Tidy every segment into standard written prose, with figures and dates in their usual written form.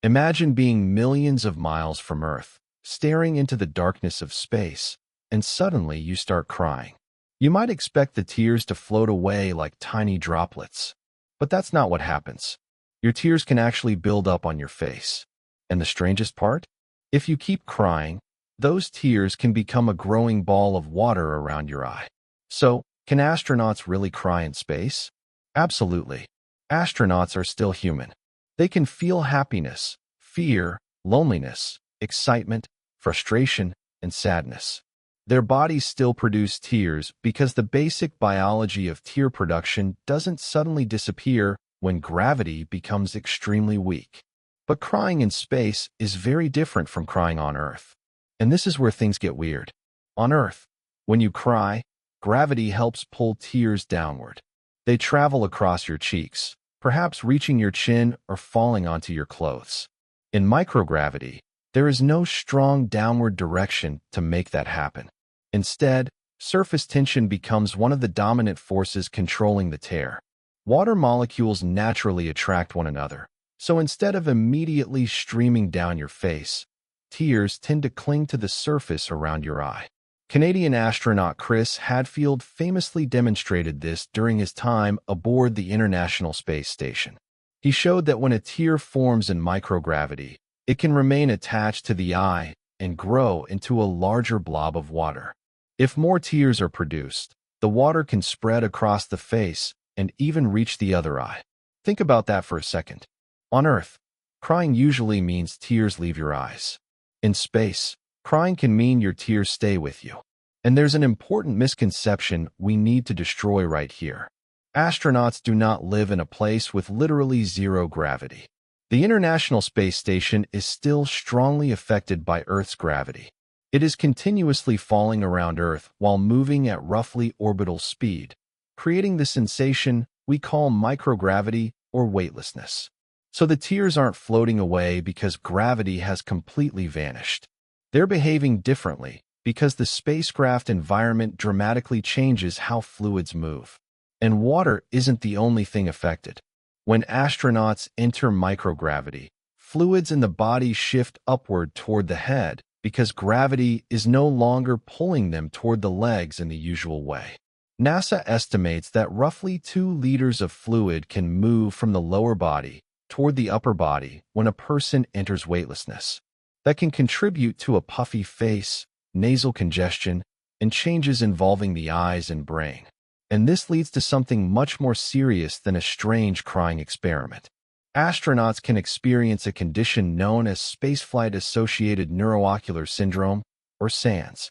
Imagine being millions of miles from Earth, staring into the darkness of space, and suddenly you start crying. You might expect the tears to float away like tiny droplets, but that's not what happens. Your tears can actually build up on your face. And the strangest part? If you keep crying, those tears can become a growing ball of water around your eye. So, can astronauts really cry in space? Absolutely. Astronauts are still human. They can feel happiness, fear, loneliness, excitement, frustration, and sadness. Their bodies still produce tears because the basic biology of tear production doesn't suddenly disappear when gravity becomes extremely weak. But crying in space is very different from crying on Earth. And this is where things get weird. On Earth, when you cry, gravity helps pull tears downward. They travel across your cheeks, perhaps reaching your chin or falling onto your clothes. In microgravity, there is no strong downward direction to make that happen. Instead, surface tension becomes one of the dominant forces controlling the tear. Water molecules naturally attract one another, so instead of immediately streaming down your face, tears tend to cling to the surface around your eye. Canadian astronaut Chris Hadfield famously demonstrated this during his time aboard the International Space Station. He showed that when a tear forms in microgravity, it can remain attached to the eye and grow into a larger blob of water. If more tears are produced, the water can spread across the face and even reach the other eye. Think about that for a second. On Earth, crying usually means tears leave your eyes. In space, crying can mean your tears stay with you. And there's an important misconception we need to destroy right here. Astronauts do not live in a place with literally zero gravity. The International Space Station is still strongly affected by Earth's gravity. It is continuously falling around Earth while moving at roughly orbital speed, creating the sensation we call microgravity or weightlessness. So the tears aren't floating away because gravity has completely vanished. They're behaving differently because the spacecraft environment dramatically changes how fluids move. And water isn't the only thing affected. When astronauts enter microgravity, fluids in the body shift upward toward the head because gravity is no longer pulling them toward the legs in the usual way. NASA estimates that roughly 2 liters of fluid can move from the lower body toward the upper body when a person enters weightlessness. That can contribute to a puffy face, nasal congestion, and changes involving the eyes and brain. And this leads to something much more serious than a strange crying experiment. Astronauts can experience a condition known as spaceflight-associated neuroocular syndrome, or SANS.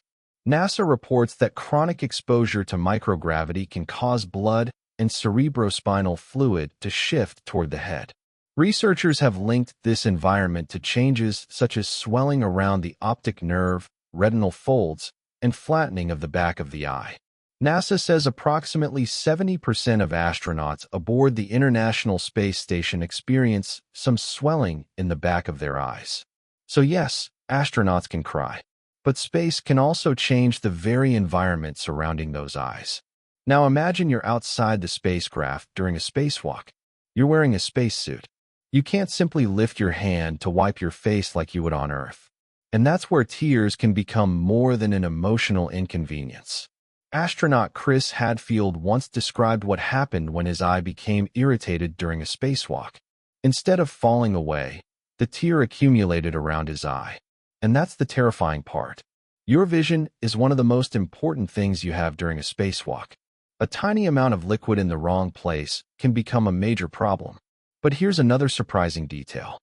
NASA reports that chronic exposure to microgravity can cause blood and cerebrospinal fluid to shift toward the head. Researchers have linked this environment to changes such as swelling around the optic nerve, retinal folds, and flattening of the back of the eye. NASA says approximately 70% of astronauts aboard the International Space Station experience some swelling in the back of their eyes. So yes, astronauts can cry. But space can also change the very environment surrounding those eyes. Now imagine you're outside the spacecraft during a spacewalk. You're wearing a spacesuit. You can't simply lift your hand to wipe your face like you would on Earth. And that's where tears can become more than an emotional inconvenience. Astronaut Chris Hadfield once described what happened when his eye became irritated during a spacewalk. Instead of falling away, the tear accumulated around his eye. And that's the terrifying part. Your vision is one of the most important things you have during a spacewalk. A tiny amount of liquid in the wrong place can become a major problem. But here's another surprising detail.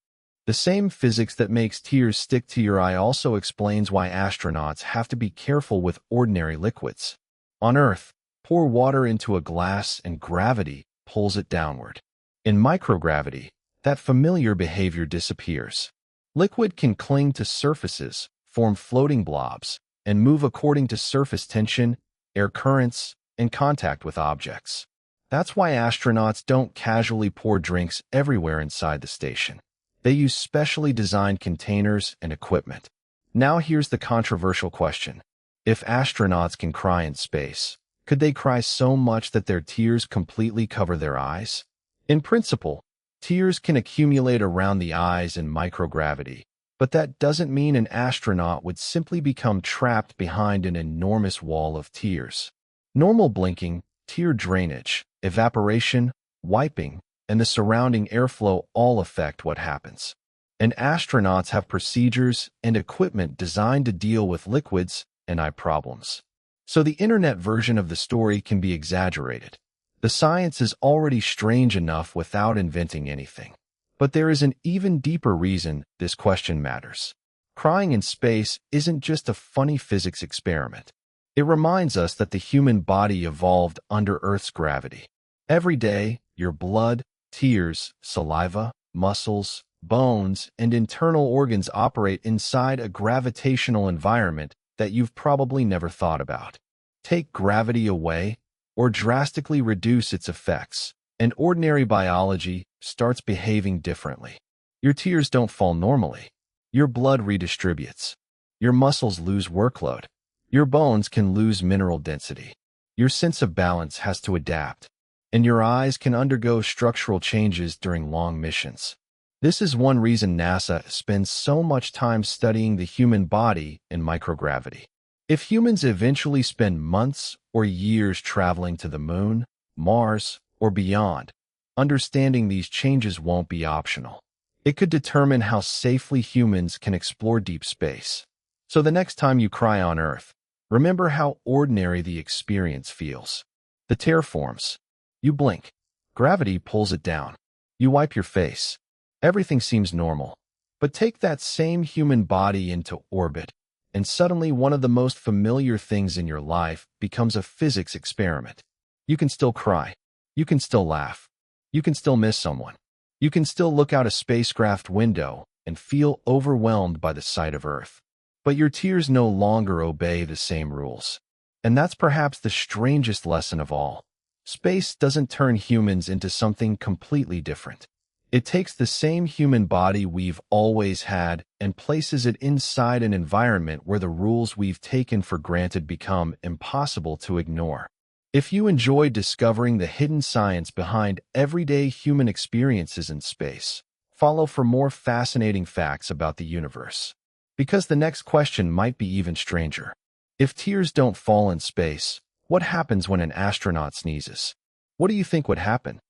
The same physics that makes tears stick to your eye also explains why astronauts have to be careful with ordinary liquids. On Earth, pour water into a glass and gravity pulls it downward. In microgravity, that familiar behavior disappears. Liquid can cling to surfaces, form floating blobs, and move according to surface tension, air currents, and contact with objects. That's why astronauts don't casually pour drinks everywhere inside the station. They use specially designed containers and equipment. Now here's the controversial question. If astronauts can cry in space, could they cry so much that their tears completely cover their eyes? In principle, Tears can accumulate around the eyes in microgravity, but that doesn't mean an astronaut would simply become trapped behind an enormous wall of tears. Normal blinking, tear drainage, evaporation, wiping, and the surrounding airflow all affect what happens. And astronauts have procedures and equipment designed to deal with liquids and eye problems. So the internet version of the story can be exaggerated. The science is already strange enough without inventing anything. But there is an even deeper reason this question matters. Crying in space isn't just a funny physics experiment. It reminds us that the human body evolved under Earth's gravity. Every day, your blood, tears, saliva, muscles, bones, and internal organs operate inside a gravitational environment that you've probably never thought about. Take gravity away, or drastically reduce its effects, and ordinary biology starts behaving differently. Your tears don't fall normally. Your blood redistributes. Your muscles lose workload. Your bones can lose mineral density. Your sense of balance has to adapt. And your eyes can undergo structural changes during long missions. This is one reason NASA spends so much time studying the human body in microgravity. If humans eventually spend months or years traveling to the moon, Mars, or beyond, understanding these changes won't be optional. It could determine how safely humans can explore deep space. So the next time you cry on Earth, remember how ordinary the experience feels. The tear forms. You blink. Gravity pulls it down. You wipe your face. Everything seems normal. But take that same human body into orbit, and suddenly one of the most familiar things in your life becomes a physics experiment. You can still cry. You can still laugh. You can still miss someone. You can still look out a spacecraft window and feel overwhelmed by the sight of Earth. But your tears no longer obey the same rules. And that's perhaps the strangest lesson of all. Space doesn't turn humans into something completely different. It takes the same human body we've always had and places it inside an environment where the rules we've taken for granted become impossible to ignore. If you enjoy discovering the hidden science behind everyday human experiences in space, follow for more fascinating facts about the universe. Because the next question might be even stranger. If tears don't fall in space, what happens when an astronaut sneezes? What do you think would happen?